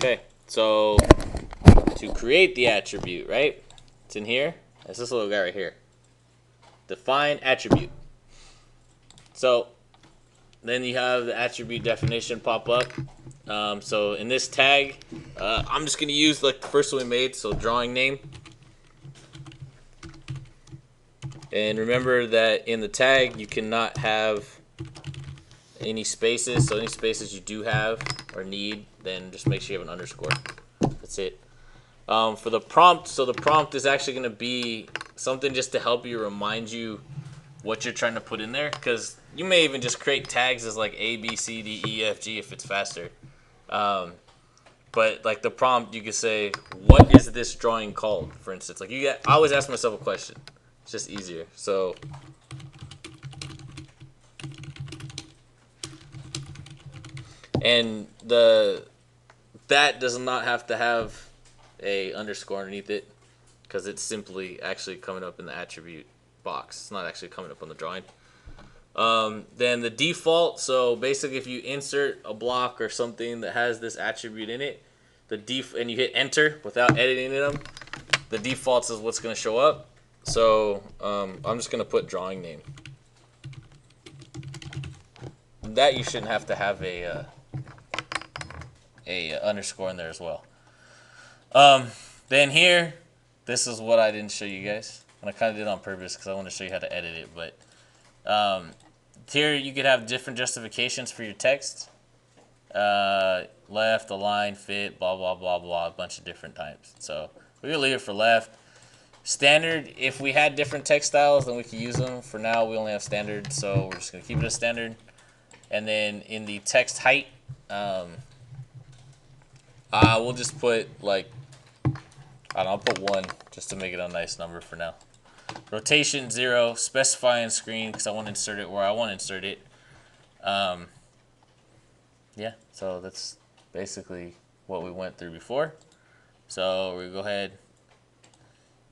Okay, so to create the attribute, right? It's in here. It's this little guy right here. Define attribute. So then you have the attribute definition pop up. So in this tag, I'm just going to use like the first one we made, so drawing name. And remember that in the tag, you cannot have any spaces. So any spaces you do have or need, then just make sure you have an underscore. That's it. For the prompt, so the prompt is actually going to be something just to help you, remind you what you're trying to put in there. Because you may even just create tags as like A, B, C, D, E, F, G if it's faster. But like the prompt, you could say, what is this drawing called, for instance. Like I always ask myself a question. It's just easier. So and that does not have to have a underscore underneath it because it's simply actually coming up in the attribute box. It's not actually coming up on the drawing. Then the default, so basically if you insert a block or something that has this attribute in it, and you hit enter without editing them, the defaults is what's going to show up. So I'm just going to put drawing name. That you shouldn't have to have a underscore in there as well. Then here, this is what I didn't show you guys, and I kind of did it on purpose because I want to show you how to edit it. But here you could have different justifications for your text. Left, align, fit, blah blah blah blah, a bunch of different types. So we're gonna leave it for left. Standard, if we had different text styles, then we could use them. For now, we only have standard, so we're just gonna keep it as standard. And then in the text height, we'll just put like, I don't know, I'll put 1 just to make it a nice number for now. Rotation 0, specify on screen because I want to insert it where I want to insert it. Yeah, so that's basically what we went through before. So we go ahead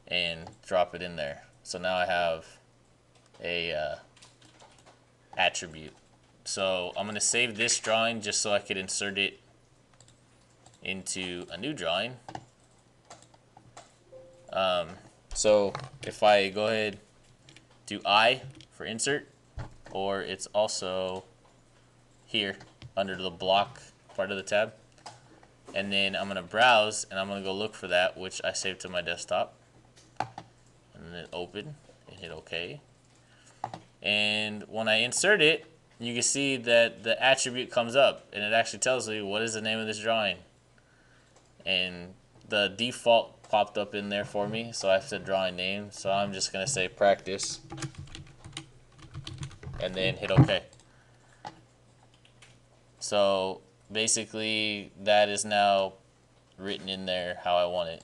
and drop it in there. So now I have a attribute. So I'm going to save this drawing just so I could insert it into a new drawing. So if I go ahead, do I for insert, or it's also here under the block part of the tab. And then I'm going to browse, and I'm going to go look for that, which I saved to my desktop. And then open, and hit OK. And when I insert it, you can see that the attribute comes up, and it actually tells you what is the name of this drawing. And the default popped up in there for me, so I have to draw a name. So I'm just going to say practice, and then hit OK. So basically, that is now written in there how I want it.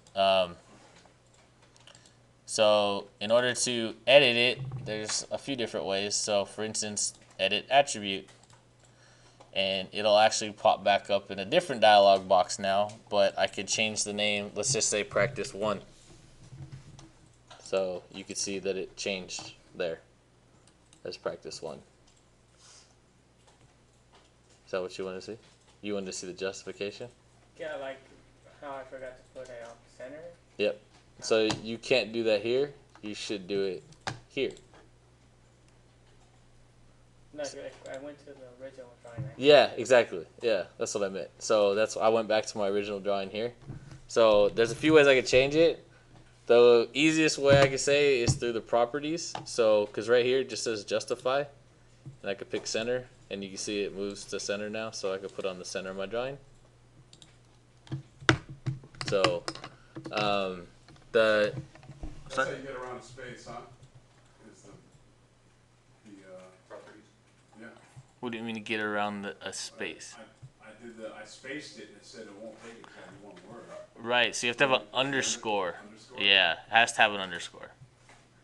So in order to edit it, there's a few different ways. So for instance, edit attribute, and it'll actually pop back up in a different dialog box now, but I could change the name. Let's just say practice 1. So you could see that it changed there as practice 1. Is that what you want to see? You wanted to see the justification? Yeah, like how I forgot to put it on center. Yep. So you can't do that here. You should do it here. No, I went to the original drawing. Yeah, exactly. Yeah, that's what I meant. So I went back to my original drawing here. So there's a few ways I could change it. The easiest way I could say is through the properties. So, because right here it just says justify, and I could pick center, and you can see it moves to center now. So I could put on the center of my drawing. So, That's how you get around space, huh? Is the properties? Yeah. What do you mean to get around a space? I spaced it and it said it won't take it to only 1 word. Right, so you have to have an underscore. Yeah, it has to have an underscore.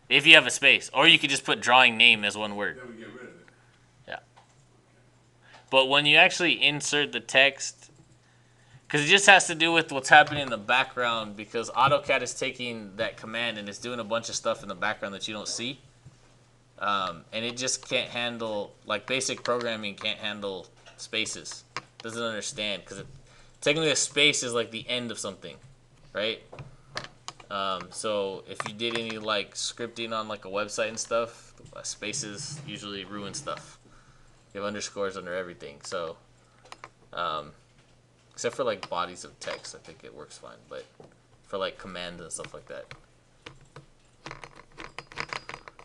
If you have a space. Or you could just put drawing name as 1 word. Then we get rid of it. Yeah. But when you actually insert the text, because it just has to do with what's happening in the background, because AutoCAD is taking that command and it's doing a bunch of stuff in the background that you don't see. And it just can't handle, like basic programming can't handle spaces. Doesn't understand, because technically a space is like the end of something, right? So if you did any like scripting on like a website and stuff, spaces usually ruin stuff. You have underscores under everything, so except for like bodies of text, I think it works fine. But for like commands and stuff like that.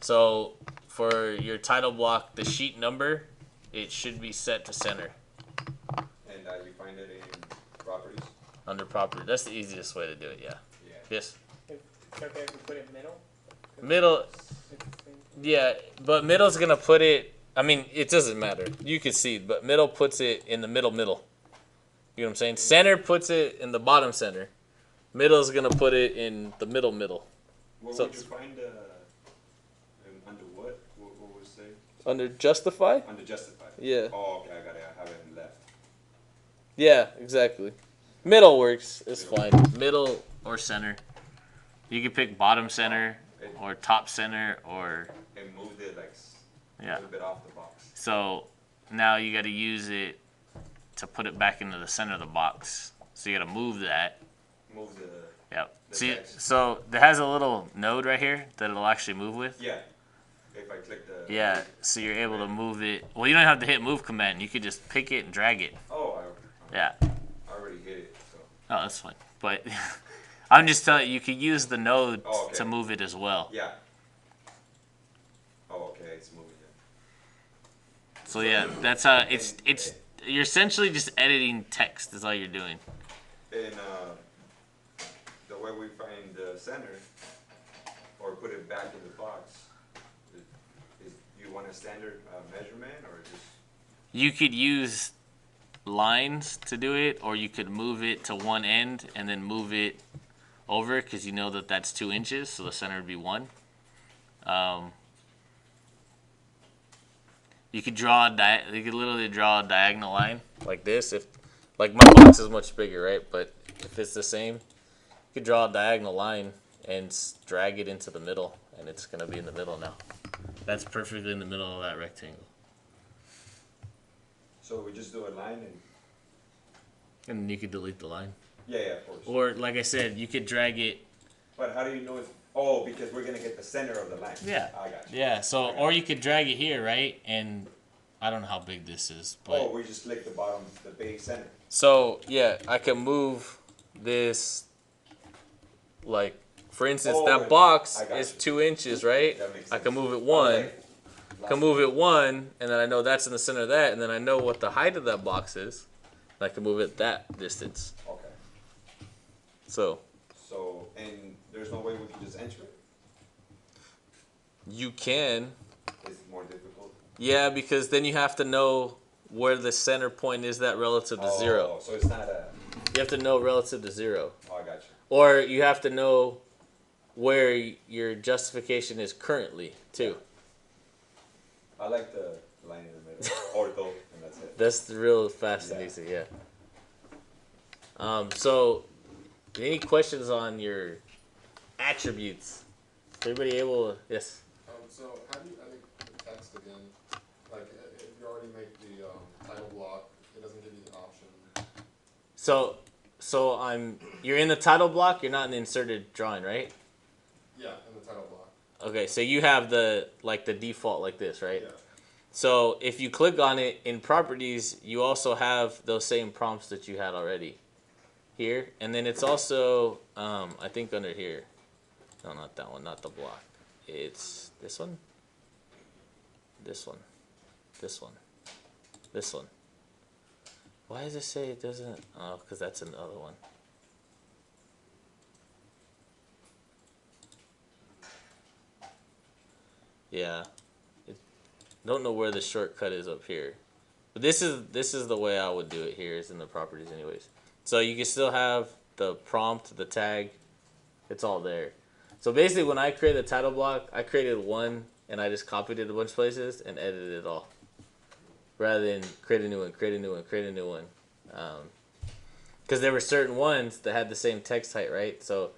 So for your title block, the sheet number, it should be set to center. And you find it in properties? Under property. That's the easiest way to do it, yeah. Yeah. Yes. It's okay if you put it middle? Middle, yeah, but middle's gonna put it, I mean, it doesn't matter. You can see, but middle puts it in the middle. You know what I'm saying? Center puts it in the bottom center. Middle's gonna put it in the middle. What So- would you find under what? What was it? Under justify? Under justified. Yeah. Oh, okay, I got it. I have it in left. Yeah, exactly. Middle works. It's fine. Middle or center. You can pick bottom center or top center or And moved it like a yeah. little bit off the box. So now you got to use it to put it back into the center of the box. So you got to move that. Move the. Yep. The See, text. so there has a little node right here that it'll actually move with. Yeah. If I click the. Yeah. So you're able to move it. Well, you don't have to hit move command. You could just pick it and drag it. Oh, Yeah. I already hit it. So. Oh, that's fine. But I'm just telling you, you could use the node Oh, okay. to move it as well. Yeah. Oh, okay, it's moving it. So yeah, that's how it's you're essentially just editing text is all you're doing. And the way we find the center, or put it back in the box, is you want a standard measurement, or just? You could use lines to do it, or you could move it to one end and then move it over because you know that that's 2 inches, so the center would be 1. You could you could literally draw a diagonal line like this. If like my box is much bigger, right? But if it's the same, you could draw a diagonal line and drag it into the middle, and it's gonna be in the middle now. That's perfectly in the middle of that rectangle. So we just do a line and. And you could delete the line. Yeah, of course. Or, like I said, you could drag it. But how do you know it's? Oh, because we're gonna get the center of the line. Yeah. I got you. Yeah, so, or you could drag it here, right? And I don't know how big this is, but. Oh, we just click the bottom, the base center. So, yeah, I can move this, like, for instance, Oh, that box I got is you. 2 inches, right? That makes I sense. can move it 1. Okay. I can move it 1, and then I know that's in the center of that, and then I know what the height of that box is. And I can move it that distance. Okay. So, So, and there's no way we can just enter it? you can. Is it more difficult? Yeah, because then you have to know where the center point is that relative to 0. So it's not a. You have to know relative to 0. Oh, I got you. Or you have to know where your justification is currently, too. I like the line in the middle. Ortho, and that's it. That's real fast and Yeah. easy, yeah. So, any questions on your attributes? Everybody able to, yes? So how do you edit the text again? Like if you already make the title block, it doesn't give you the option. So you're in the title block, you're not in the inserted drawing, right? Yeah, in the title block. Okay, so you have the default like this, right? Yeah. So if you click on it in properties, you also have those same prompts that you had already here. And then it's also, I think under here. No, not that one, not the block. It's this one, this one, this one, this one. Why does it say it doesn't? Oh, because that's another one. Yeah. Don't know where the shortcut is up here. But this is the way I would do it here, is in the properties anyways. So you can still have the prompt, the tag, it's all there. So basically when I created the title block, I created one and I just copied it a bunch of places and edited it all. Rather than create a new one, create a new one, create a new one. Because there were certain ones that had the same text height, right? So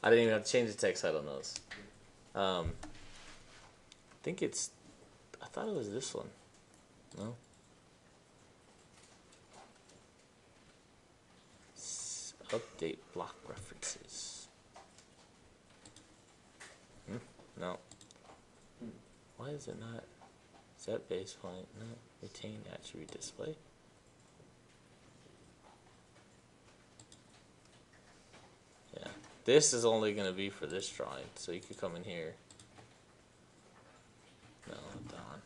I didn't even have to change the text height on those. I think I thought it was this one. No? Update block references. No. Why is it not? Set base point. No. Retain attribute display. Yeah. This is only going to be for this drawing, so you could come in here. No, Don.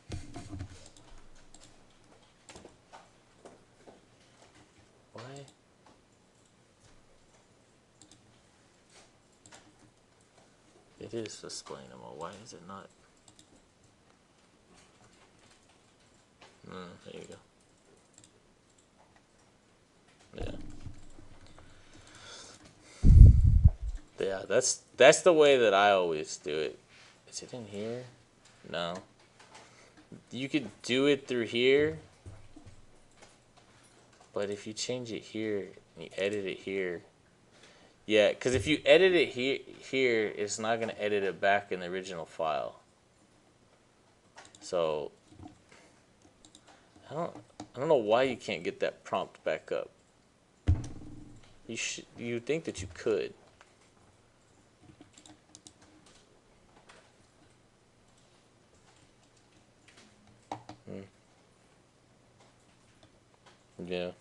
Why? It is displaying them all. Why is it not? There you go. Yeah. Yeah, that's the way that I always do it. Is it in here? No. You could do it through here, but if you change it here and you edit it here, yeah, because if you edit it here, it's not gonna edit it back in the original file. So I don't know why you can't get that prompt back up. You think that you could. Yeah.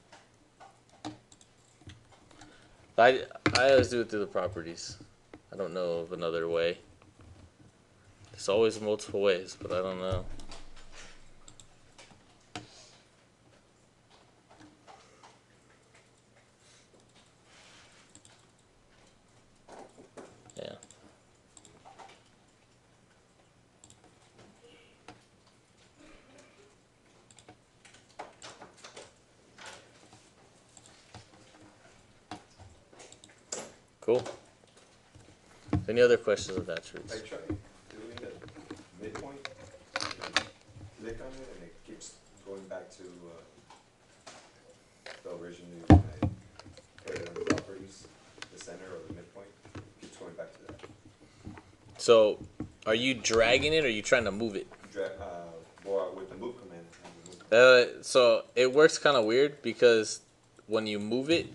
I always do it through the properties. I don't know of another way. There's always multiple ways, but I don't know. Yeah. Cool. Any other questions of that, I tried doing the midpoint, and click on it, and it keeps going back to the originally when I put it on the properties, the center or the midpoint, it keeps going back to that. So, are you dragging it or are you trying to move it? Or with the move command. So it works kind of weird because when you move it,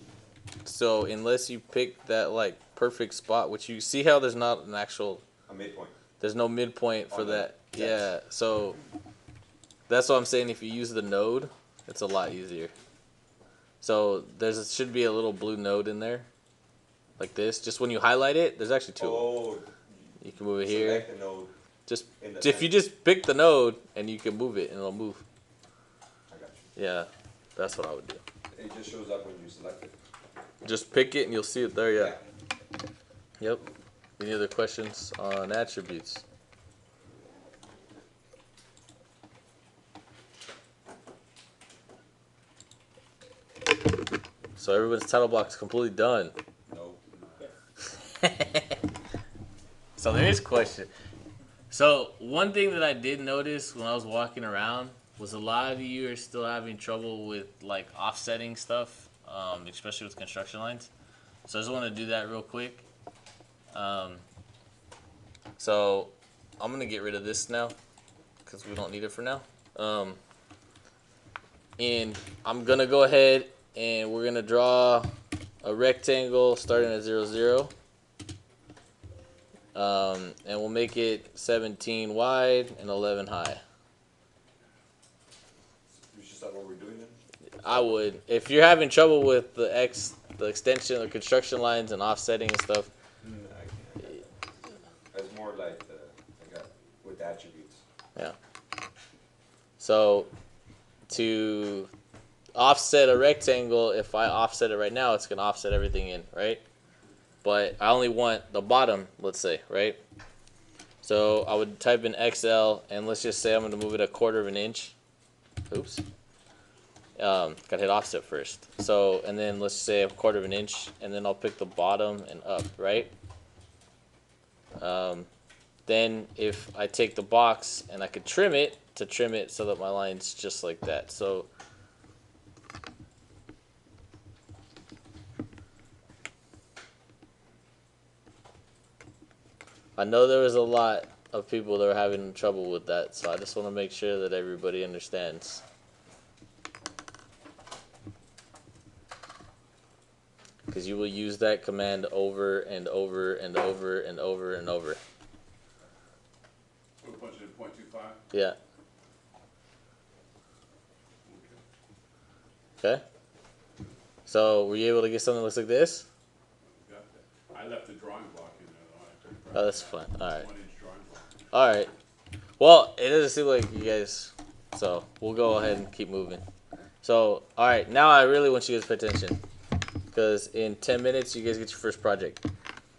so unless you pick that like perfect spot, which you see how there's not an actual A midpoint. there's no midpoint for On the that. text. Yeah, so that's what I'm saying. If you use the node, it's a lot easier. So should be a little blue node in there, like this. Just when you highlight it, there's actually two. Oh, You can move it here. select the node. Just in the if you text. just pick the node and you can move it and it'll move. I got you. Yeah, that's what I would do. It just shows up when you select it. Just pick it and you'll see it there. Yeah. Yep. Any other questions on attributes? So everyone's title block is completely done. No. So there is a question. So one thing that I did notice when I was walking around was a lot of you are still having trouble with like offsetting stuff, especially with construction lines. So I just want to do that real quick. So I'm gonna get rid of this now because we don't need it for now. And I'm gonna go ahead and we're gonna draw a rectangle starting at 0, 0. And we'll make it 17 wide and 11 high. You should start what we're doing then? I would. If you're having trouble with the extension, the construction lines and offsetting and stuff, I can't. It's more like with the attributes. yeah. So to offset a rectangle, if I offset it right now, it's gonna offset everything in, right? But I only want the bottom, let's say, right? So I would type in XL, and let's just say I'm going to move it 1/4 of an inch. Oops. Gotta hit offset first. So, and then let's say 1/4 of an inch, and then I'll pick the bottom and up, right? Then if I take the box and I could trim it so that my line's just like that. So I know there was a lot of people that were having trouble with that, so I just want to make sure that everybody understands. Because you will use that command over and over and over and over and over. We'll punch it in 0.25. Yeah. Okay. So were you able to get something that looks like this? Got that. I left the drawing block in there though. Oh, that's fine. All right. 1-inch drawing block. All right. Well, it doesn't seem like you guys. So we'll go ahead and keep moving. So all right, now I really want you guys to pay attention, because in 10 minutes you guys get your first project.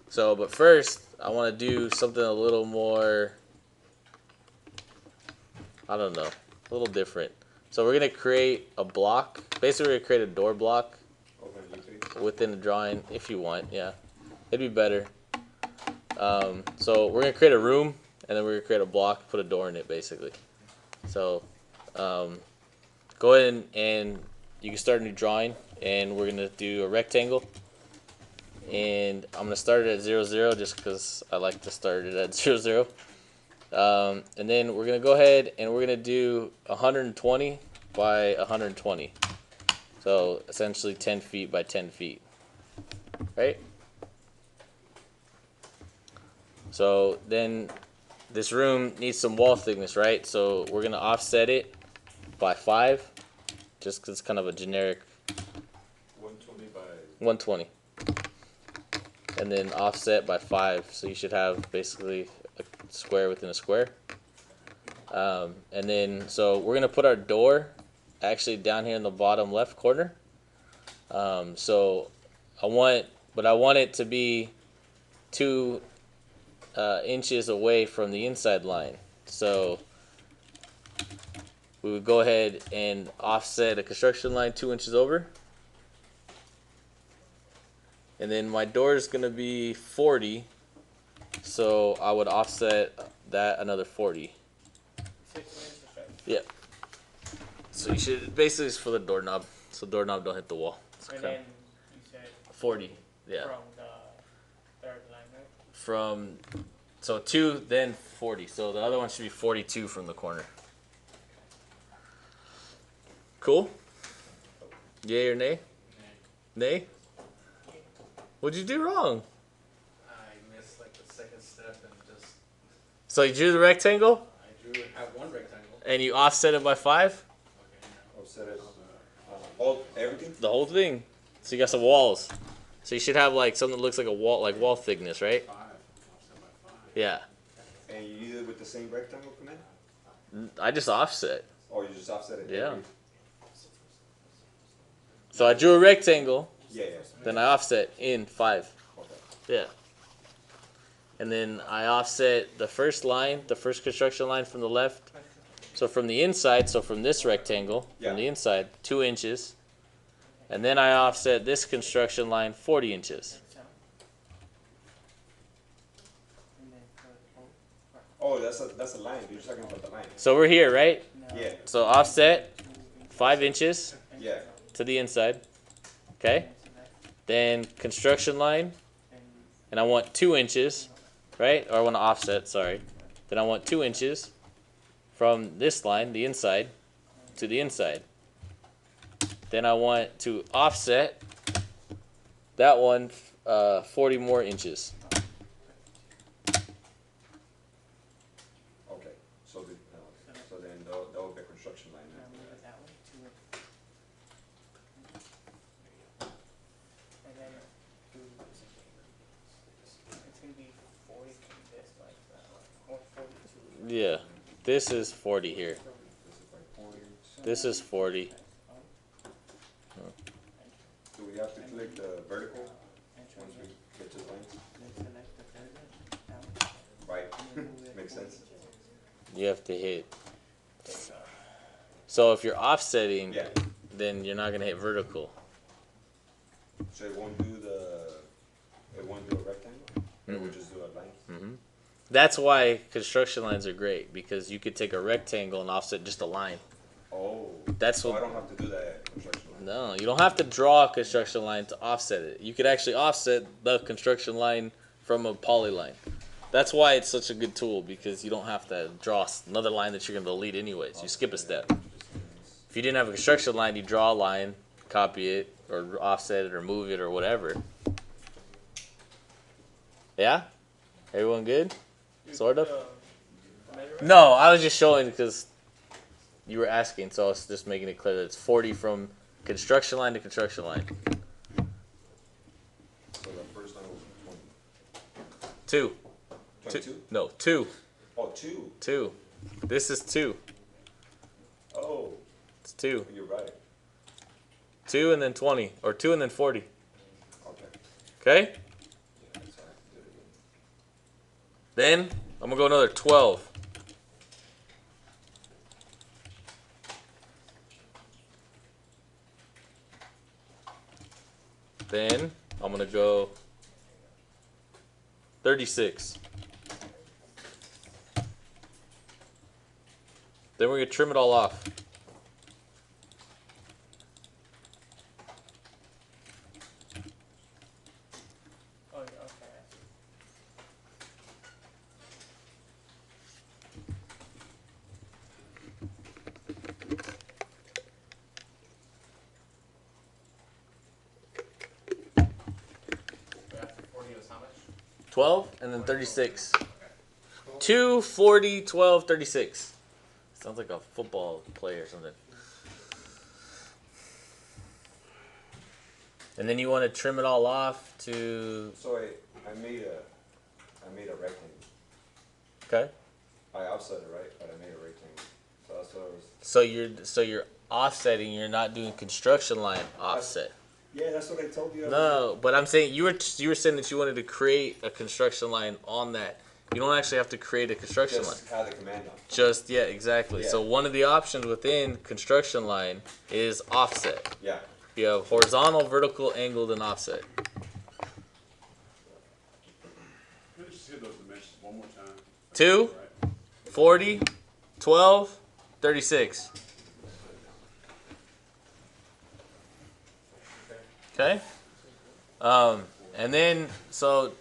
So, but first I want to do something a little more. I don't know, a little different. So we're gonna create a block. Basically, we're gonna create a door block Open ECT. within the drawing if you want. Yeah, it'd be better. So we're gonna create a room, and then we're gonna create a block, put a door in it, basically. So go ahead and you can start a new drawing, and we're gonna do a rectangle. And I'm gonna start it at 0, 0, just because I like to start it at 0, 0. And then we're gonna go ahead and we're gonna do 120 by 120. So essentially 10 feet by 10 feet, right? So then this room needs some wall thickness, right? So we're gonna offset it by 5, just because it's kind of a generic 120 by. 120. And then offset by 5, so you should have basically a square within a square. And then, so we're gonna put our door actually down here in the bottom left corner. So I want it to be 2 inches away from the inside line. So we would go ahead and offset a construction line 2 inches over. And then my door is going to be 40, so I would offset that another 40. 6 inches straight. Yeah. So you should, basically it's for the doorknob, so doorknob don't hit the wall. So And kind then of you said 40, yeah. from the third line, right? From, so 2, then 40. So the other one should be 42 from the corner. Cool? Yay or nay? Nay? What'd you do wrong? I missed like the second step and just So you drew the rectangle have one rectangle. and you offset it by 5? Okay, now. Offset it. All everything. The whole thing. So you got some walls. So you should have like something that looks like a wall, like wall thickness, right? 5. Offset by 5. Yeah. And you use it with the same rectangle command? I just offset. Or you just offset it? Yeah. So I drew a rectangle, Yeah, yeah. then I offset in 5. Okay. Yeah. And then I offset the first line, the first construction line from the left. So from the inside, so from this rectangle, from the inside, 2 inches. And then I offset this construction line 40 inches. And then Oh, that's a line. You're talking about the line. So we're here, right? Yeah. So offset 5 inches Yeah. to the inside. Okay? Then construction line, and I want 2 inches, right? Or I want to offset, sorry. Then I want 2 inches from this line, the inside, to the inside. Then I want to offset that one 40 more inches. Okay. So then that will be a construction line. now move it that way to it. And then do it's gonna be 40 from this like that, or 42. Yeah. This is 40 here. This is like points. This is 40. Do we have to click the vertical once we get to the lines? Right. Makes sense. You have to hit. So if you're offsetting, Yeah. then you're not going to hit vertical. So it won't do a rectangle? It will just do a line? That's why construction lines are great, because you could take a rectangle and offset just a line. Oh. That's So I what. don't have to do that at construction line? No, you don't have to draw a construction line to offset it. You could actually offset the construction line from a poly line. That's why it's such a good tool, because you don't have to draw another line that you're going to delete anyways. You skip a step. If you didn't have a construction line, you draw a line, copy it, or offset it or move it or whatever. Yeah? Everyone good? Sort of? Measurement? No, I was just showing because you were asking, so I was just making it clear that it's 40 from construction line to construction line. So the first line was 2. 22? No, 2. Oh, 2. 2. This is 2. Oh, It's 2. you're right. 2 and then 20. Or 2 and then 40. Okay. Okay? Yeah, so I have to do it again. Then I'm going to go another 12. Then I'm going to go 36. Then we're going to trim it all off. Oh, yeah, okay. After 40 was how much? 12 and then 36. 2, 40, 12, 36. Sounds like a football play or something. And then you want to trim it all off to, So I made a rectangle. okay? I offset it, right? But I made a rectangle. So that's what I was. So you're offsetting. You're not doing construction line offset. Yeah, that's what I told you. No, but I'm saying you were saying that you wanted to create a construction line on that. You don't actually have to create a construction line. Just have the command on. Just yeah, exactly. Yeah. So one of the options within construction line is offset. Yeah. You have horizontal, vertical, angled, and offset. Can I just hear those dimensions one more time? 2, Right. 40, 12, 36. Okay? And then, so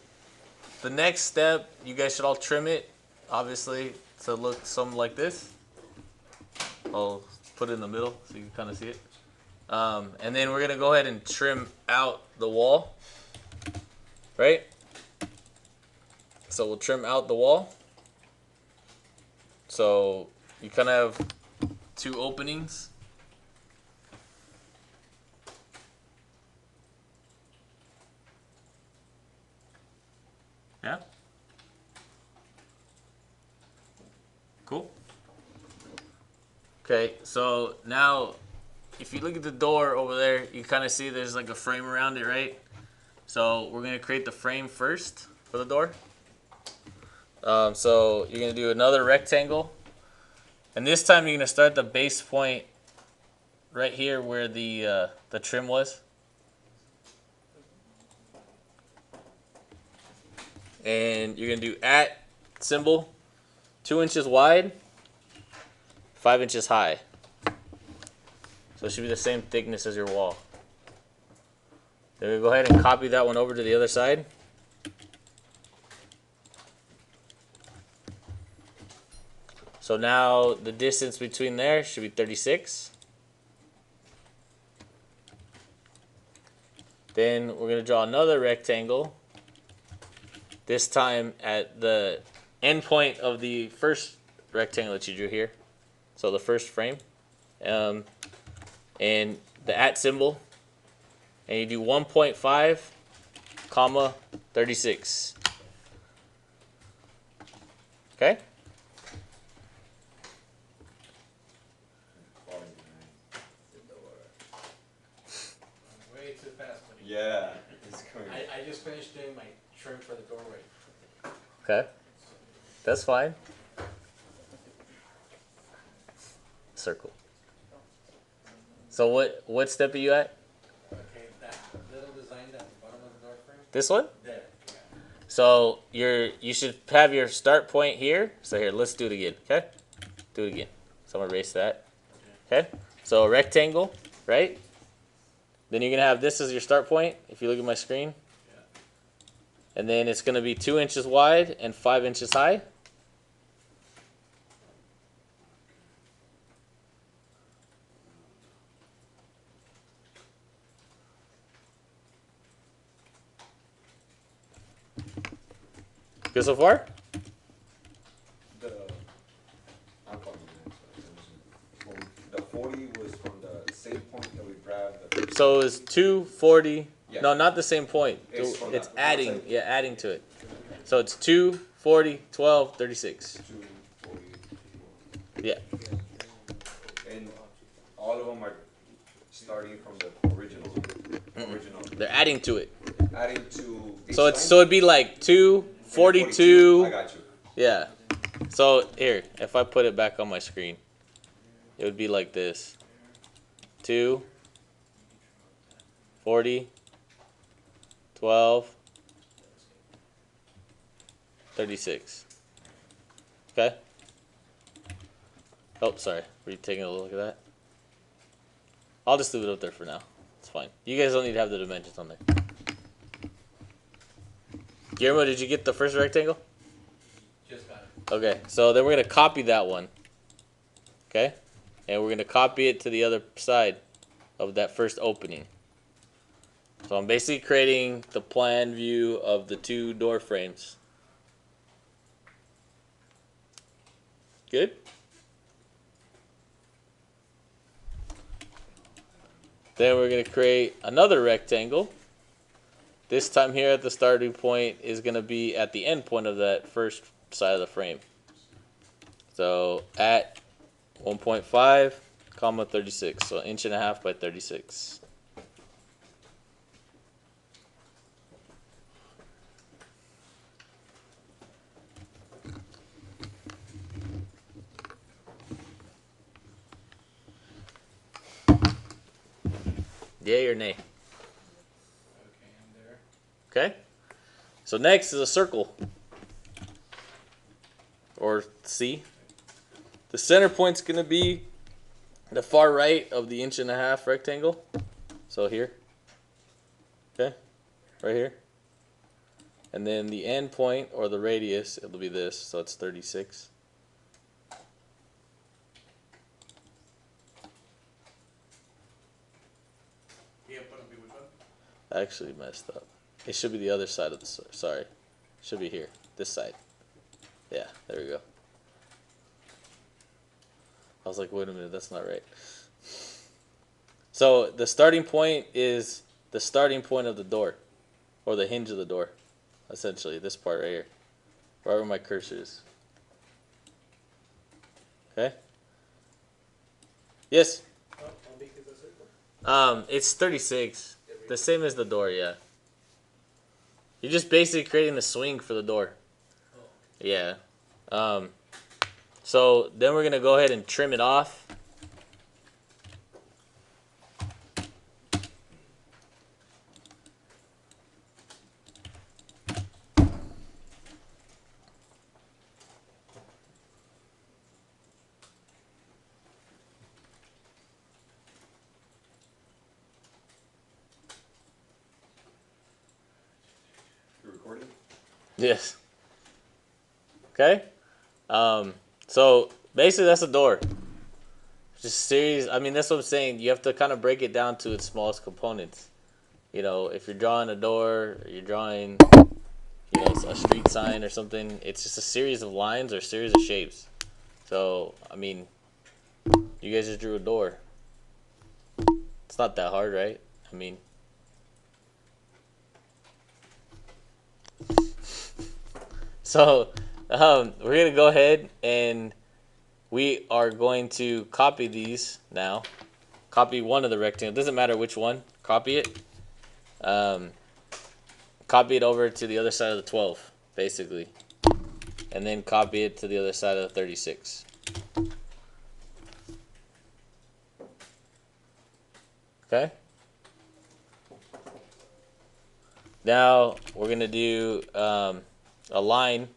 the next step, you guys should all trim it, obviously, to look something like this. I'll put it in the middle so you can kind of see it. And then we're going to go ahead and trim out the wall. Right? So we'll trim out the wall. So you kind of have 2 openings. Yeah? Cool. Okay, so now if you look at the door over there, you kind of see there's like a frame around it, right? So we're going to create the frame first for the door. So you're going to do another rectangle. And this time you're going to start the base point right here where the trim was. And you're going to do at symbol 2 inches wide, 5 inches high. So it should be the same thickness as your wall. Then we go ahead and copy that one over to the other side. So now the distance between there should be 36. Then we're going to draw another rectangle. This time at the end point of the first rectangle that you drew here. So the first frame. And the at symbol. And you do 1.5, comma, 36. Okay? Way too fast, buddy. Yeah. It's coming. I just finished doing my trim for the doorway. Okay. That's fine. Circle. So what step are you at? Okay, that little design at the bottom of the door frame. This one? There. So you should have your start point here. So here, let's do it again. Okay? Do it again. So I'm gonna erase that. Okay? So a rectangle, right? Then you're gonna have this as your start point, if you look at my screen. Yeah. And then it's gonna be 2 inches wide and 5 inches high. Good so far? I'm following that. The 40 was from the same point that we grabbed. So it's 240. Yeah. No, not the same point. It's from It's the adding. outside. Yeah, adding to it. So it's 2, 40, 12, 36. 240. Yeah. And all of them are starting from the original. They're adding to it. Adding to each So line? it'd be like 2, And the 42. I got you. Yeah. So here, if I put it back on my screen, it would be like this. 2, 40, 12, 36. Okay? Oh, sorry. Were you taking a look at that? I'll just leave it up there for now. It's fine. You guys don't need to have the dimensions on there. Guillermo, did you get the first rectangle? Just got it. Okay, so then we're going to copy that one. Okay? And we're going to copy it to the other side of that first opening. So I'm basically creating the plan view of the two door frames. Good? Then we're going to create another rectangle. This time here at the starting point is going to be at the end point of that first side of the frame. So at 1.5, comma 36. So 1.5 by 36. Yay or nay? Okay, I'm there. Okay. So next is a circle. Or C. The center point's going to be the far right of the 1.5 rectangle. So here. Okay. Right here. And then the end point, or the radius, it'll be this. So it's 36. I actually messed up. It should be the other side of the, sorry. It should be here. This side. Yeah, there we go. I was like, wait a minute, that's not right. So the starting point is the starting point of the door. Or the hinge of the door. Essentially, this part right here. Right where my cursor is. Okay? Yes? How big is the circle? It's 36. The same as the door, yeah. You're just basically creating the swing for the door. Oh. Yeah. So then we're gonna go ahead and trim it off. You recording? Yes. Okay. So basically that's a door. Just series. I mean, that's what I'm saying. You have to kind of break it down to its smallest components. You know, if you're drawing a door, or you're drawing, you know, a street sign or something, it's just a series of lines or a series of shapes. So, I mean, you guys just drew a door. It's not that hard, right? I mean, so we're gonna go ahead and we are going to copy these now. Copy one of the rectangles. Doesn't matter which one. Copy it. Copy it over to the other side of the 12, basically. And then copy it to the other side of the 36. Okay? Now, we're going to do a line,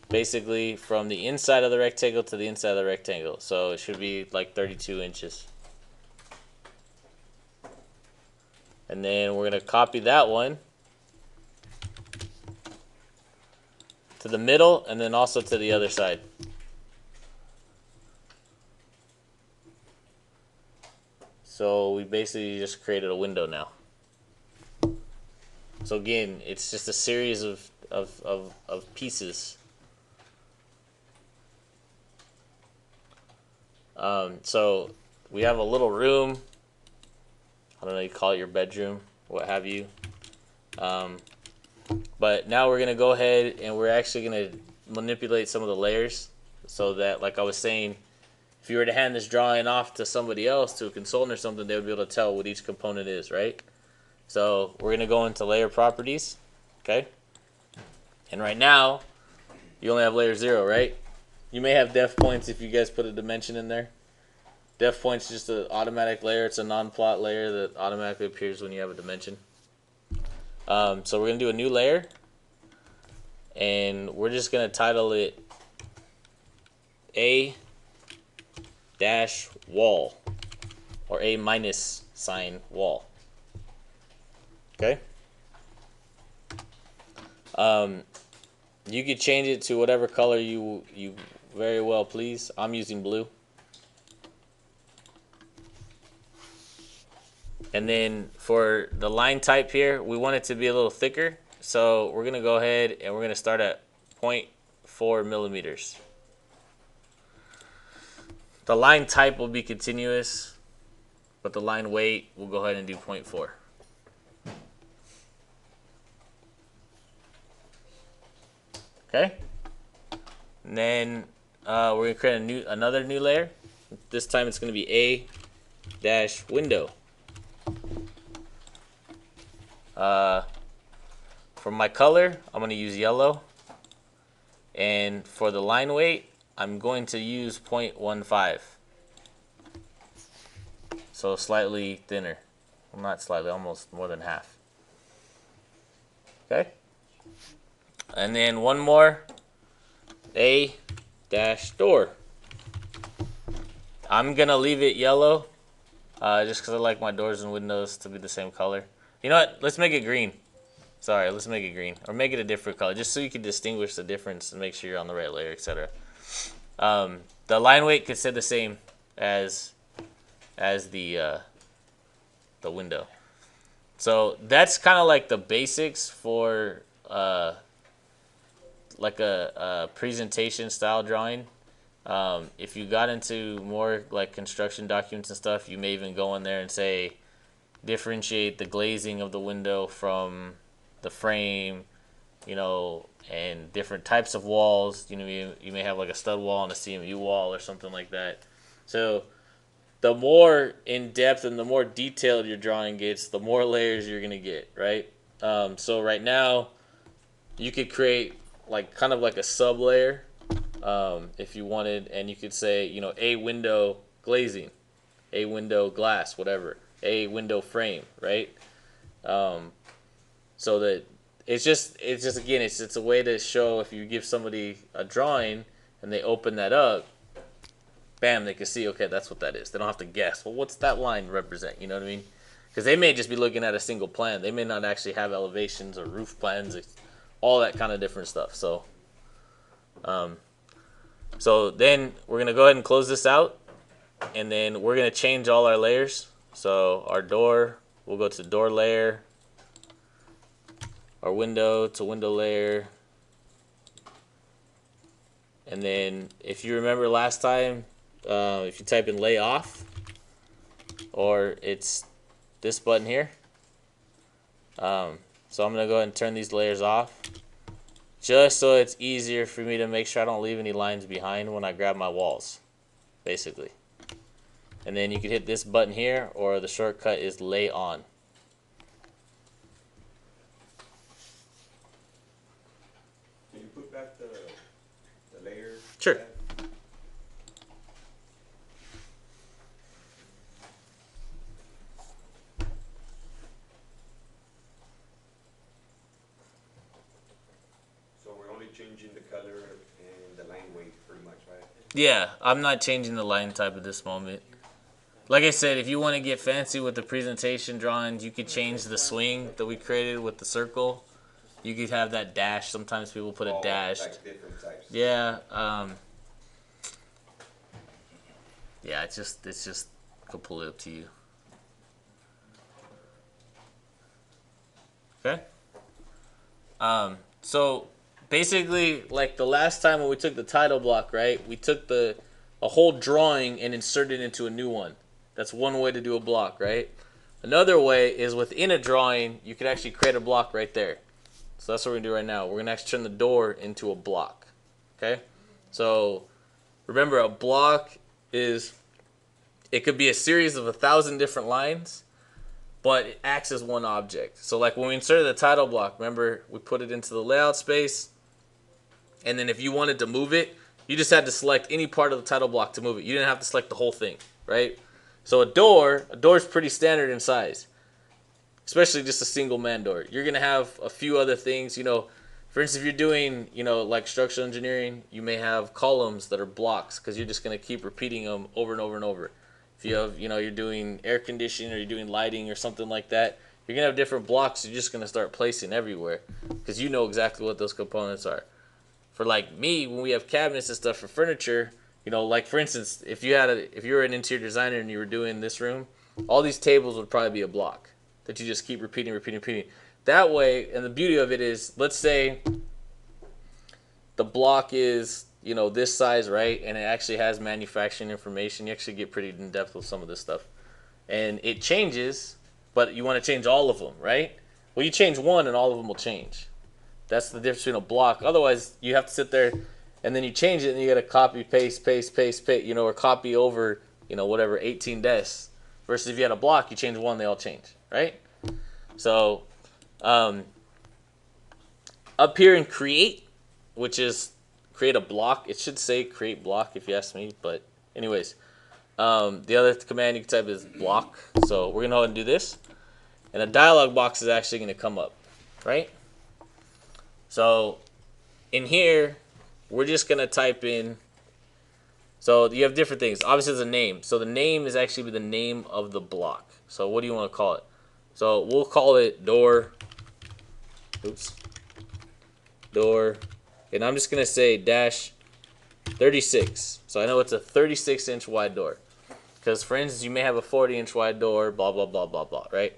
basically, from the inside of the rectangle to the inside of the rectangle. So it should be like 32 inches. And then we're going to copy that one to the middle and then also to the other side. So we basically just created a window now. So again, it's just a series of of pieces. So we have a little room. I don't know, you call it your bedroom, what have you. But now we're gonna go ahead and we're actually gonna manipulate some of the layers so that, like I was saying, if you were to hand this drawing off to somebody else, to a consultant or something, they would be able to tell what each component is, right? So we're gonna go into layer properties, okay? And right now, you only have layer 0, right? You may have depth points if you guys put a dimension in there. Depth points is just an automatic layer. It's a non-plot layer that automatically appears when you have a dimension. So we're gonna do a new layer, and we're just gonna title it A dash wall, or A minus sign wall. Okay. You could change it to whatever color you very well please. I'm using blue. And then for the line type here, we want it to be a little thicker. So we're going to go ahead and we're going to start at 0.4 millimeters. The line type will be continuous, but the line weight, we'll go ahead and do 0.4. Okay. And then we're going to create another new layer. This time it's going to be A dash window. For my color, I'm going to use yellow. And for the line weight, I'm going to use 0.15. So slightly thinner. Well, not slightly, almost more than half. Okay. And then one more. A dash door. I'm going to leave it yellow. Just because I like my doors and windows to be the same color. You know what? Let's make it green. Sorry, let's make it green. Or make it a different color, just so you can distinguish the difference and make sure you're on the right layer, etc. The line weight could stay the same as the window. So that's kind of like the basics for like a presentation style drawing. If you got into more like construction documents and stuff, you may even go in there and say, differentiate the glazing of the window from the frame, you know, and different types of walls. You know, you may have like a stud wall and a CMU wall or something like that. So the more in depth and the more detailed your drawing gets, the more layers you're gonna get, right? So right now, you could create like kind of like a sub layer if you wanted, and you could say, you know, a window glazing, a window glass, whatever, a window frame, right? So that it's just again, it's a way to show, if you give somebody a drawing and they open that up, bam, they can see, okay, that's what that is. They don't have to guess, well, what's that line represent? You know what I mean? Because they may just be looking at a single plan. They may not actually have elevations or roof plans, all that kind of different stuff. So, so then we're gonna go ahead and close this out, and then we're gonna change all our layers. So our door, we'll go to door layer. Our window to window layer. And then if you remember last time, if you type in lay off, or it's this button here. So I'm going to go ahead and turn these layers off, just so it's easier for me to make sure I don't leave any lines behind when I grab my walls, basically. And then you can hit this button here, or the shortcut is lay on. Can you put back the layer? Sure. So we're only changing the color and the line weight pretty much, right? Yeah, I'm not changing the line type at this moment. Like I said, if you want to get fancy with the presentation drawings, you could change the swing that we created with the circle. You could have that dash. Sometimes people put it dashed. Like different types. Yeah. Yeah, it's just completely up to you. Okay. So basically, like the last time when we took the title block, right? We took a whole drawing and inserted it into a new one. That's one way to do a block, right? Another way is within a drawing, you could actually create a block right there. So that's what we're gonna do right now. We're gonna actually turn the door into a block. Okay? So remember, a block it could be a series of 1,000 different lines, but it acts as one object. So like when we inserted the title block, remember we put it into the layout space, and then if you wanted to move it, you just had to select any part of the title block to move it. You didn't have to select the whole thing, right? So a door is pretty standard in size, especially just a single man door. You're gonna have a few other things, for instance, if you're doing, like structural engineering, you may have columns that are blocks because you're just gonna keep repeating them over and over and over. If you have, you're doing air conditioning or you're doing lighting or something like that, you're gonna have different blocks you're just gonna start placing everywhere because you know exactly what those components are. For like me, when we have cabinets and stuff for furniture, like for instance, if you were an interior designer and you were doing this room, all these tables would probably be a block that you just keep repeating. That way, and the beauty of it is, let's say the block is, this size, right? And it actually has manufacturing information. You actually get pretty in depth with some of this stuff. And it changes, but you want to change all of them, right? Well, you change one and all of them will change. That's the difference between a block. Otherwise, you have to sit there and then you change it and you got to copy, paste, or copy over, whatever, 18 desks. Versus if you had a block, you change one, they all change, right? So, up here in create, which is create a block, it should say create block if you ask me, but anyways, the other command you can type is block. So we're gonna go ahead and do this, and a dialog box is actually gonna come up, right? So in here, we're just gonna type in. So you have different things. Obviously, there's a name. So the name is actually the name of the block. So what do you want to call it? So we'll call it door. Oops. Door. And I'm just going to say dash 36. So I know it's a 36-inch wide door. Because, for instance, you may have a 40-inch wide door, blah, blah, blah, blah, blah, right?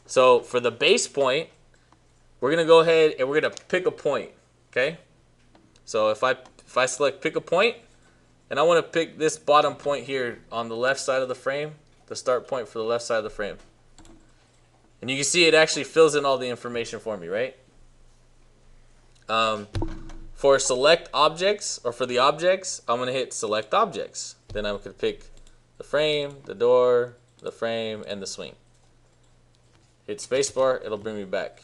So for the base point, we're going to go ahead and we're going to pick a point, okay? So if I select pick a point, and I want to pick this bottom point here on the left side of the frame, the start point for the left side of the frame. And you can see it actually fills in all the information for me, right? For select objects, or for the objects, I'm going to hit select objects. Then I could pick the frame, the door, the frame, and the swing. Hit spacebar, it'll bring me back.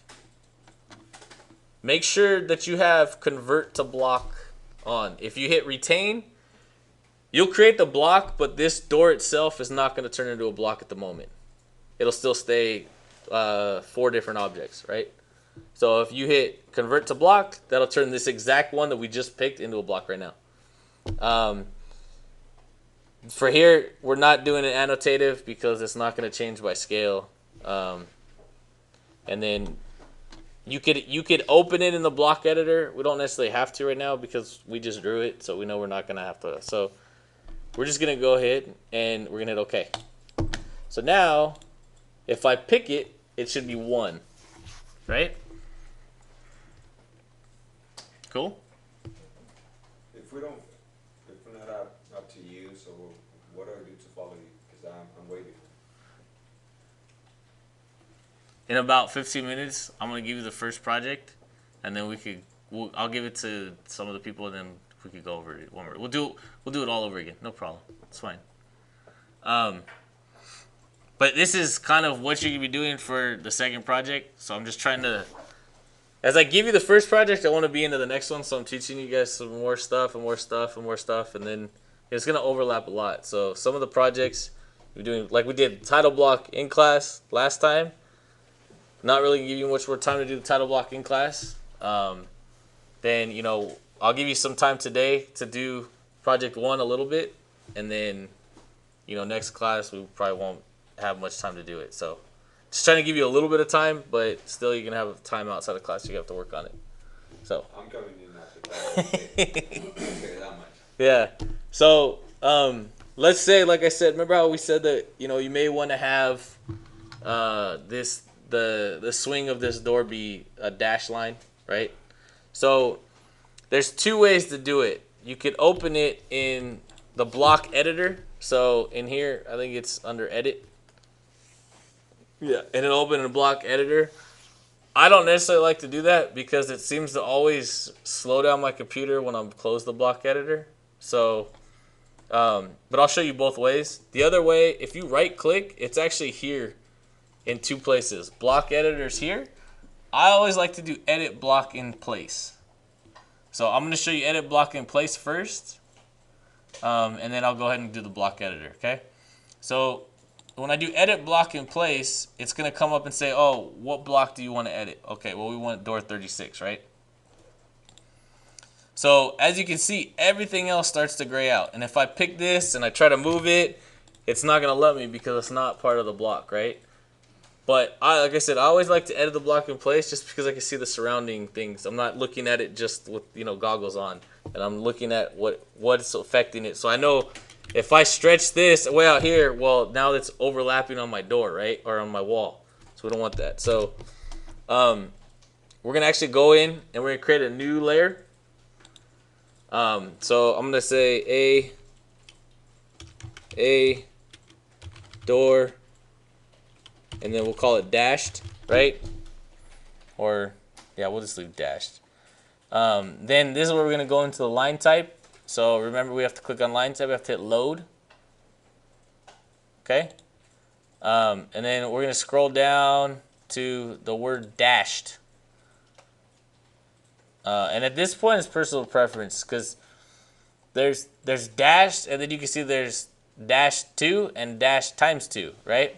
Make sure that you have convert to block on. If you hit retain, you'll create the block, but this door itself is not going to turn into a block at the moment. It'll still stay 4 different objects, right? So if you hit convert to block, that'll turn this exact one that we just picked into a block right now. For here, we're not doing an annotative because it's not going to change by scale. And then you could open it in the block editor. We don't necessarily have to right now because we just drew it, so we know we're not going to have to. So we're just going to go ahead and we're going to hit OK. So now, if I pick it, it should be 1, right? Cool? If we're not up to you, so what do I do to follow you? Because I'm waiting. In about 15 minutes, I'm going to give you the first project, and then I'll give it to some of the people, and then we could go over it one more. We'll do it all over again. No problem. It's fine. But this is kind of what you're going to be doing for the second project. So I'm just trying to, as I give you the first project, I want to be into the next one. So I'm teaching you guys some more stuff and more stuff and more stuff. And then it's going to overlap a lot. So some of the projects we're doing, like we did title block in class last time. Not really give you much more time to do the title block in class. Then, I'll give you some time today to do project 1 a little bit. And then, next class we probably won't have much time to do it. So just trying to give you a little bit of time, but still you can have time outside of class. You have to work on it. So I'm coming in after that. Okay, that much. yeah. So let's say, like I said, remember how we said that you may want to have the swing of this door be a dash line, right? So there's two ways to do it. You could open it in the block editor. So in here, I think it's under edit. Yeah, and it'll open in a block editor. I don't necessarily like to do that because it seems to always slow down my computer when I'm close the block editor. So, but I'll show you both ways. The other way, if you right click, it's actually here in two places. Block editor's here. I always like to do edit block in place. So I'm going to show you edit block in place first. And then I'll go ahead and do the block editor, okay? So when I do edit block in place, it's going to come up and say, oh, what block do you want to edit? Okay, well, we want door 36, right? So as you can see, everything else starts to gray out. And if I pick this and I try to move it, it's not going to let me because it's not part of the block, right? But like I said, I always like to edit the block in place just because I can see the surrounding things. I'm not looking at it just with, you know, goggles on. And I'm looking at what's affecting it. So I know if I stretch this way out here, well, now it's overlapping on my door, right? Or on my wall. So we don't want that. So we're going to actually go in and we're going to create a new layer. So I'm going to say a door, and then we'll call it dashed, right? Or, yeah, we'll just leave dashed. Then this is where we're going to go into the line type. So remember, we have to click on line type. We have to hit load. Okay. And then we're going to scroll down to the word dashed. And at this point, it's personal preference because there's dashed, and then you can see there's dash 2 and dash times 2, right?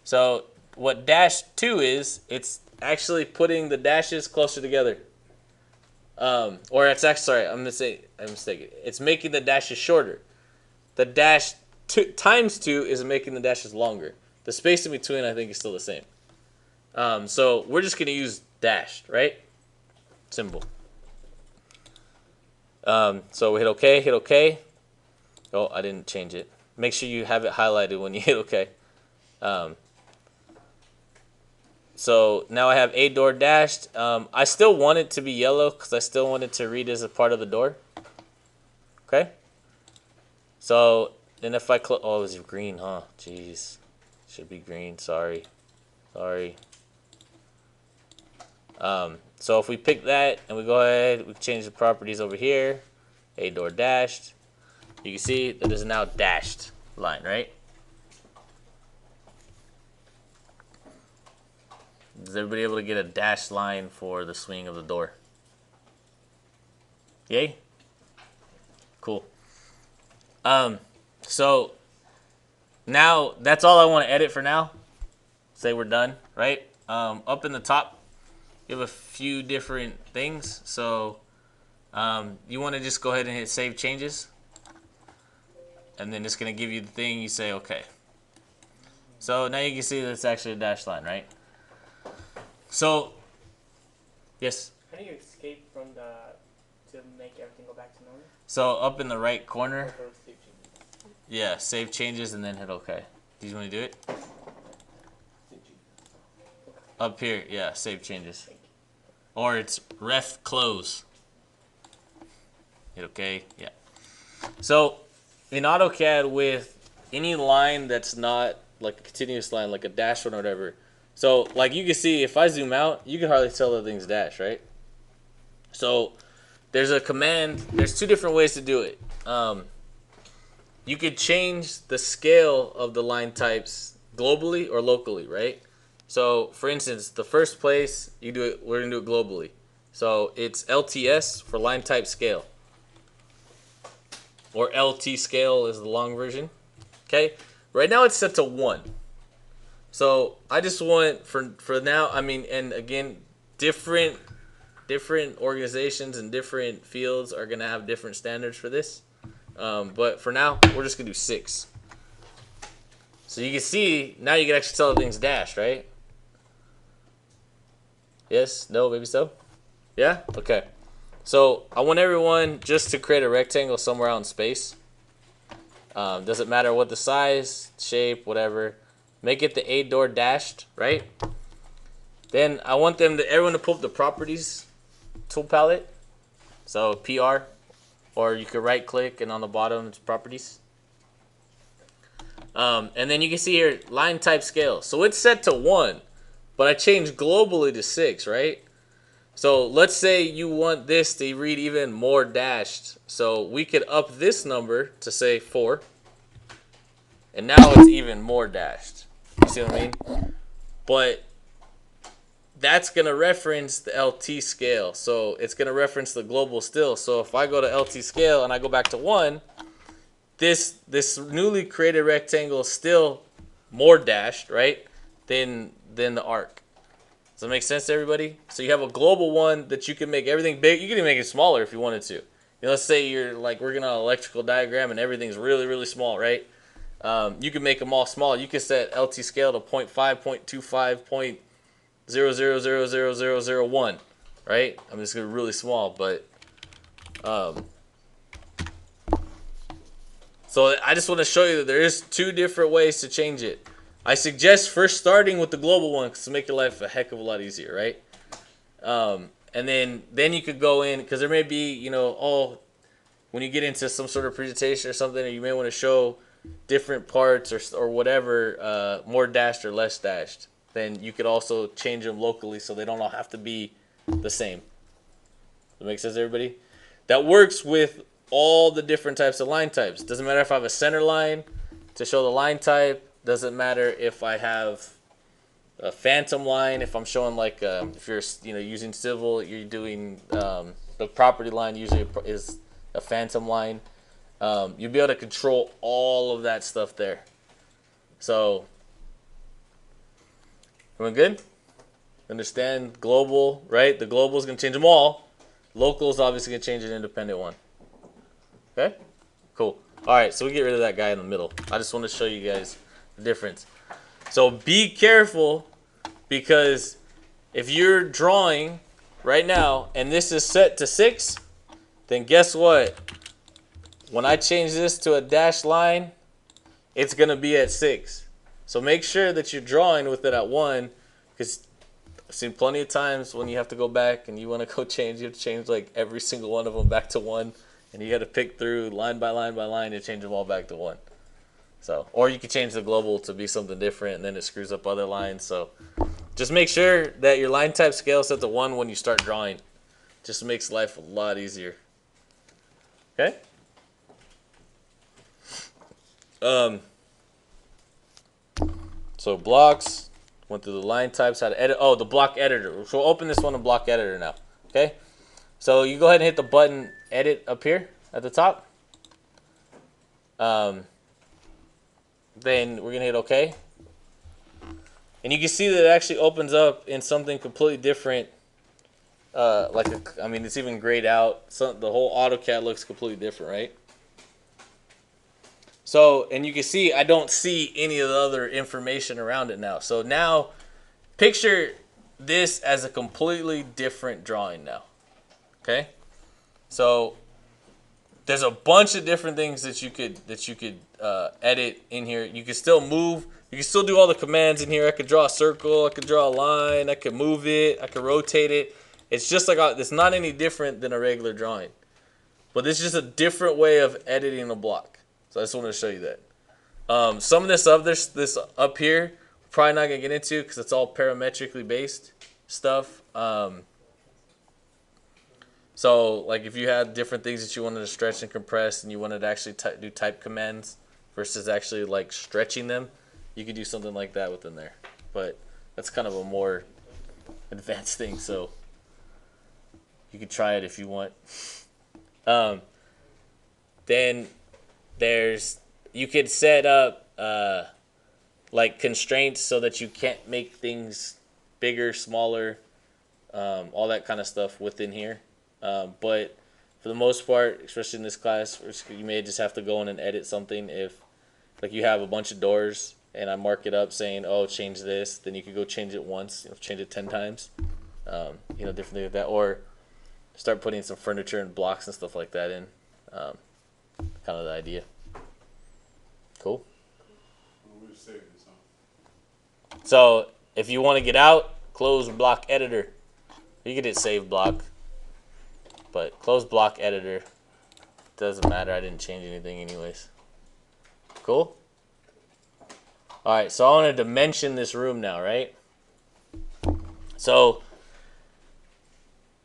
So what dash 2 is, it's actually putting the dashes closer together. Or it's actually, sorry, I'm mistaken. It's making the dashes shorter. The dash times 2 is making the dashes longer. The space in between, I think, is still the same. So we're just going to use dashed, right? Symbol. So we hit OK, hit OK. Oh, I didn't change it. Make sure you have it highlighted when you hit OK. So now I have a door dashed. I still want it to be yellow because I still want it to read as a part of the door. Okay. So then if I close, oh, it was green, huh? Jeez, should be green. Sorry. So if we pick that and we go ahead, we change the properties over here. A door dashed. You can see that there's now dashed line, right? Is everybody able to get a dashed line for the swing of the door? Yay? Cool. So now that's all I want to edit for now. Say we're done, right? Up in the top, you have a few different things. So you want to just go ahead and hit save changes. And then it's going to give you the thing. You say OK. So now you can see that it's actually a dashed line, right? So, yes? How do you escape from to make everything go back to normal? So up in the right corner, Or save changes? yeah, save changes and then hit OK. Do you want to do it? Up here, yeah, save changes. Or it's ref close. Hit OK, yeah. So in AutoCAD, with any line that's not like a continuous line, like a dash one or whatever, so like you can see if I zoom out, you can hardly tell the thing's dash, right? So there's a command, there's two different ways to do it. You could change the scale of the line types globally or locally, right? So for instance, the first place you do it, we're gonna do it globally. So it's LTS for line type scale. Or LT scale is the long version. Okay? Right now it's set to 1. So I just want for now, I mean, and again, different organizations and different fields are gonna have different standards for this. But for now, we're just gonna do 6. So you can see now you can actually tell the thing's dashed, right? Yes? No? Maybe so? Yeah? Okay. So I want everyone just to create a rectangle somewhere out in space. Doesn't matter what the size, shape, whatever. Make it the A door dashed, right? Then I want everyone to pull up the properties tool palette. So PR, or you could right click and on the bottom it's properties. And then you can see here line type scale. So it's set to 1, but I changed globally to 6, right? So let's say you want this to read even more dashed. So we could up this number to say 4. And now it's even more dashed. You see what I mean? But that's going to reference the LT scale. So it's going to reference the global still. So if I go to LT scale and I go back to 1, this newly created rectangle is still more dashed, right, than the arc. Does that make sense to everybody? So you have a global one that you can make everything big. You can even make it smaller if you wanted to. You know, let's say you're like working on an electrical diagram and everything's really, really small, right? You can make them all small. You can set LT scale to 0.5, 0.25, 0.000001, right? I mean, it's gonna be really small, but so I just want to show you that there is 2 different ways to change it. I suggest first starting with the global one to make your life a heck of a lot easier, right? And then you could go in, because there may be, you know, when you get into some sort of presentation or something, or you may want to show different parts or whatever, more dashed or less dashed. Then you could also change them locally so they don't all have to be the same. Does that make sense, everybody? That works with all the different types of line types. Doesn't matter if I have a center line to show the line type. Doesn't matter if I have a phantom line. If I'm showing like if you're using civil, you're doing the property line usually is a phantom line. You'll be able to control all of that stuff there. So, everyone good? Understand global, right? The global is going to change them all. Local is obviously going to change an independent one. Okay? Cool. All right, so we get rid of that guy in the middle. I just want to show you guys the difference. So be careful, because if you're drawing right now and this is set to 6, then guess what? When I change this to a dashed line, it's going to be at 6. So make sure that you're drawing with it at 1, because I've seen plenty of times when you have to go back and you want to go change, you have to change like every single one of them back to 1, and you got to pick through line by line by line and change them all back to 1. So, or you could change the global to be something different, and then it screws up other lines. So just make sure that your line type scale is set to 1 when you start drawing. Just makes life a lot easier. Okay? So blocks, went through the line types, how to edit. Oh, the block editor. So we'll open this one in block editor now. Okay? So you go ahead and hit the button edit up here at the top. Then we're going to hit OK. And you can see that it actually opens up in something completely different. It's even grayed out. So the whole AutoCAD looks completely different, right? So, and you can see I don't see any of the other information around it now. So now, picture this as a completely different drawing now. Okay? So there's a bunch of different things that you could edit in here. You can still move. You can still do all the commands in here. I could draw a circle. I could draw a line. I could move it. I could rotate it. It's just like it's not any different than a regular drawing. But this is just a different way of editing a block. So I just wanted to show you that. Some of this up here, we're probably not going to get into because it's all parametrically based stuff. So, like if you had different things that you wanted to stretch and compress and you wanted to actually do type commands versus actually like stretching them, you could do something like that within there. But that's kind of a more advanced thing, so you could try it if you want. Then you could set up like constraints so that you can't make things bigger, smaller, all that kind of stuff within here. But for the most part, especially in this class, you may just have to go in and edit something. If like you have a bunch of doors and I mark it up saying, oh, change this, then you could go change it once, change it 10 times, different things like that. Or start putting some furniture and blocks and stuff like that in. Kind of the idea. Cool. We'll save this, huh? So if you want to get out, close block editor. You could hit save block, but close block editor doesn't matter. I didn't change anything anyways. Cool. All right, so I want to dimension this room now, right? So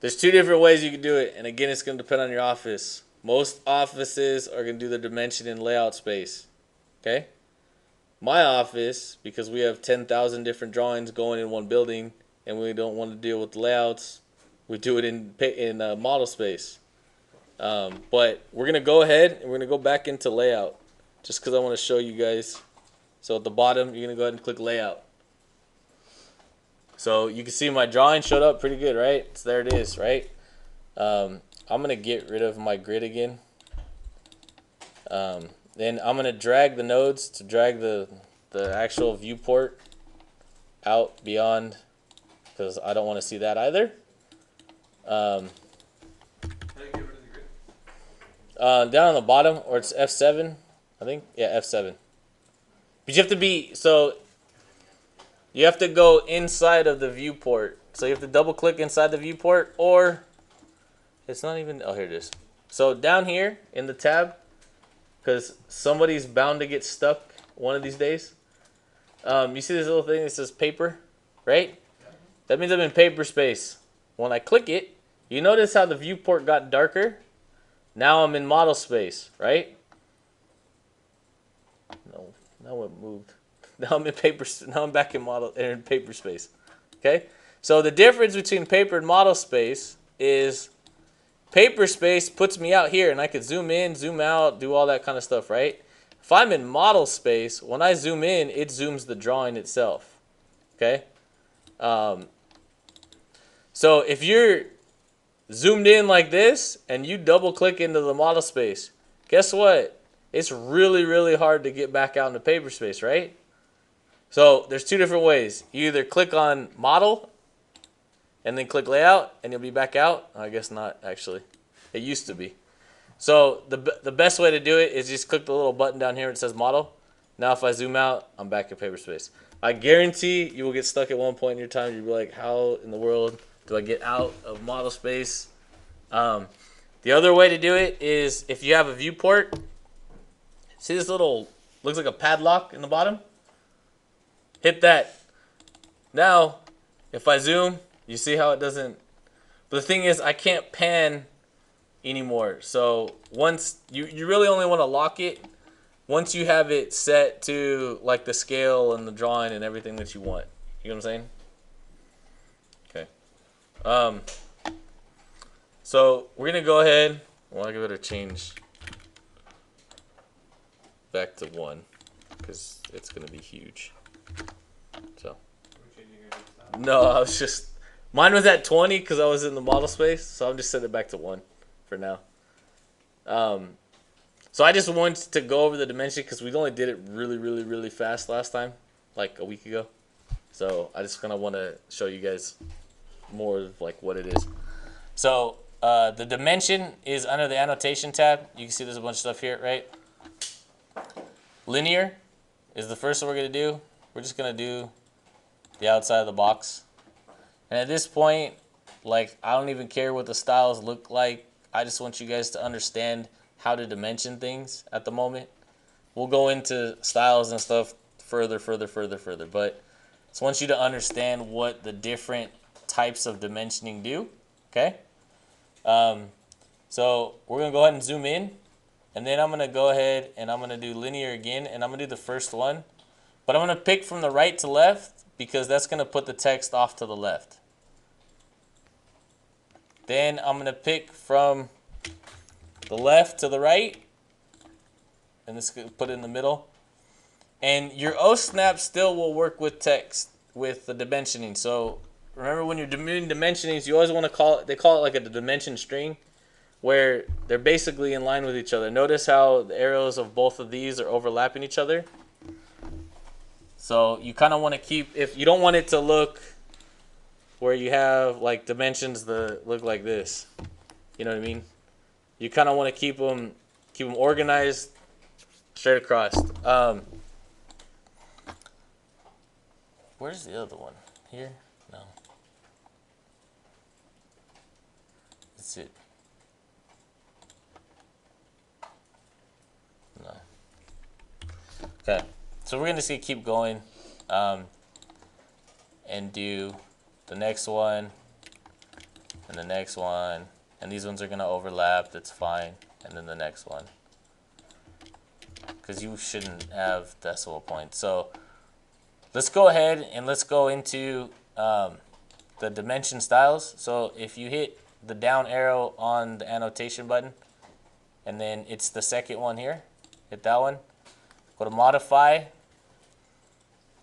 there's two different ways you can do it, and again, it's going to depend on your office. Most offices are going to do the dimension in layout space, okay? My office, because we have 10,000 different drawings going in one building, and we don't want to deal with layouts, we do it in model space. But we're going to go ahead and we're going to go back into layout just because I want to show you guys. So at the bottom, you're going to go ahead and click layout. So you can see my drawing showed up pretty good, right? So there it is, right? I'm going to get rid of my grid again. Then I'm going to drag the nodes to drag the actual viewport out beyond, because I don't want to see that either. How do you get rid of the grid? Down on the bottom, or it's F7, I think. Yeah, F7. But you have to be, so you have to go inside of the viewport. So you have to double click inside the viewport, or it's not even, oh, here it is. So down here in the tab, because somebody's bound to get stuck one of these days. You see this little thing that says paper, right? That means I'm in paper space. When I click it, you notice how the viewport got darker? Now I'm in model space, right? No, now it moved. Now I'm in paper. Now I'm back in paper space. Okay? So the difference between paper and model space is paper space puts me out here, and I could zoom in, zoom out, do all that kind of stuff, right? If I'm in model space, when I zoom in, it zooms the drawing itself. Okay? So if you're zoomed in like this and you double click into the model space, guess what? It's really, really hard to get back out into paper space, right? So there's two different ways. You either click on model and then click layout and you'll be back out. I guess not, actually. It used to be. So the best way to do it is just click the little button down here. It says model. Now if I zoom out, I'm back in paper space. I guarantee you will get stuck at one point in your time. You'll be like, how in the world do I get out of model space? The other way to do it is if you have a viewport. See this little, looks like a padlock in the bottom? Hit that. Now, if I zoom, you see how it doesn't. But the thing is, I can't pan anymore. So once you really only want to lock it once you have it set to like the scale and the drawing and everything that you want. You know what I'm saying? Okay. So we're gonna go ahead. Well, I better change back to 1 because it's gonna be huge. So. No, I was just. Mine was at 20 because I was in the model space, so I'm just setting it back to 1 for now. So I just wanted to go over the dimension because we only did it really, really, really fast last time, like a week ago. So I just kind of want to show you guys more of like what it is. So the dimension is under the annotation tab. You can see there's a bunch of stuff here, right? Linear is the first one we're going to do. We're just going to do the outside of the box. And at this point, like, I don't even care what the styles look like. I just want you guys to understand how to dimension things at the moment. We'll go into styles and stuff further. But I just want you to understand what the different types of dimensioning do. Okay? So we're going to go ahead and zoom in. And then I'm going to go ahead and I'm going to do linear again. And I'm going to do the first one. But I'm going to pick from the right to left because that's going to put the text off to the left. Then I'm going to pick from the left to the right. And this is put it in the middle. And your O-snap still will work with text, with the dimensioning. So remember when you're doing dimensionings, you always want to call it, they call it like a dimension string, where they're basically in line with each other. Notice how the arrows of both of these are overlapping each other. So you kind of want to keep, if you don't want it to look where you have like dimensions that look like this, you know what I mean? You kind of want to keep them organized straight across. Where's the other one? Here? No. That's it. No. Okay, so we're gonna keep going, and do the next one, and the next one, and these ones are gonna overlap. That's fine, and then the next one, because you shouldn't have decimal points. So let's go ahead and let's go into the dimension styles. So if you hit the down arrow on the annotation button, and then it's the second one here, hit that one, go to modify,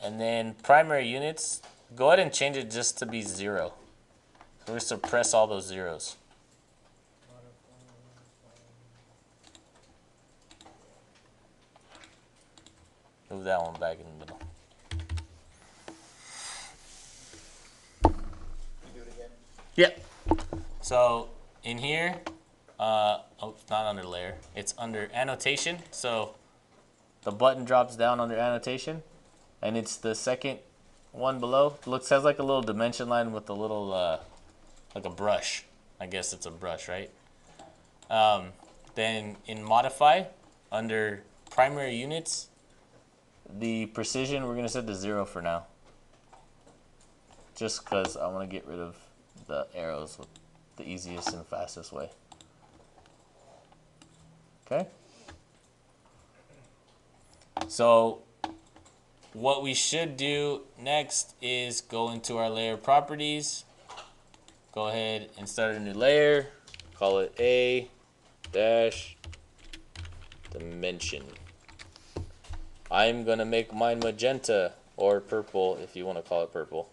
and then primary units, go ahead and change it just to be 0. So we're suppress all those zeros. Move that one back in the middle. Do it again. Yep. So in here, oh, it's not under layer. It's under annotation. So the button drops down under annotation, and it's the second one below. Looks has like a little dimension line with a little like a brush. I guess it's a brush, right? Then in modify, under primary units, the precision we're gonna set to 0 for now. Just because I want to get rid of the arrows with the easiest and fastest way. Okay. So what we should do next is go into our layer properties. Go ahead and start a new layer. Call it A dash dimension. I'm gonna make mine magenta or purple if you want to call it purple.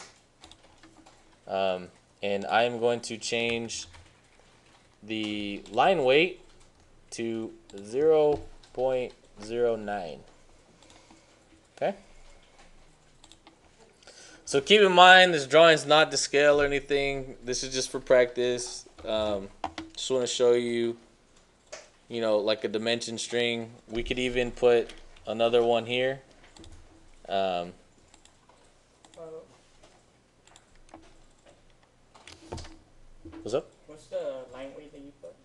And I'm going to change the line weight to 0.09. Okay. So keep in mind, this drawing's not to scale or anything. This is just for practice. Just want to show you, you know, like a dimension string. We could even put another one here. What's up? What's the line weight that you put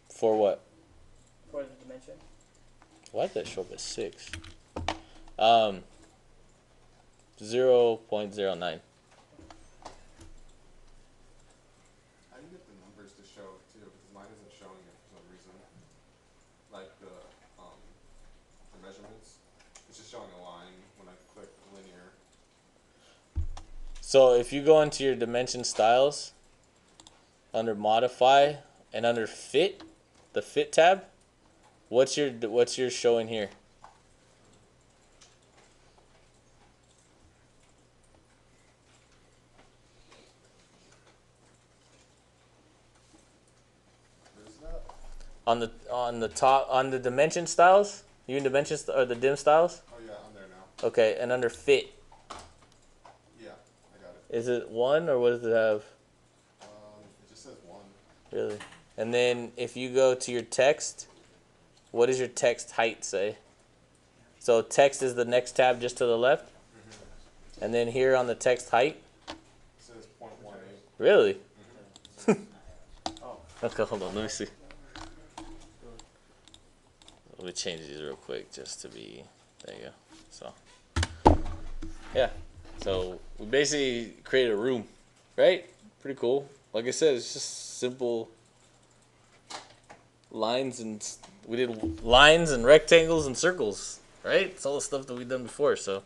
For what? for the dimension? Why did that show up as 6? 0.09. How do you get the numbers to show too? Because mine isn't showing it for some reason. Like the measurements, it's just showing a line when I click linear. So if you go into your dimension styles, under modify and under fit, the fit tab, what's your showing here? Where's that? On the top, on the dimension styles, you in dimension or the dim styles? Oh yeah, I'm there now. Okay, and under fit, Yeah, I got it. is it 1 or what does it have? It just says 1. Really? And then if you go to your text, what does your text height say? So text is the next tab just to the left, and then here on the text height. It says 0.18. Really? Oh. Okay, hold on. Let me see. Let me change these real quick just to be. There you go. So, yeah. So we basically created a room, right? Pretty cool. Like I said, it's just simple lines, and we did lines and rectangles and circles, right? It's all the stuff that we've done before. So,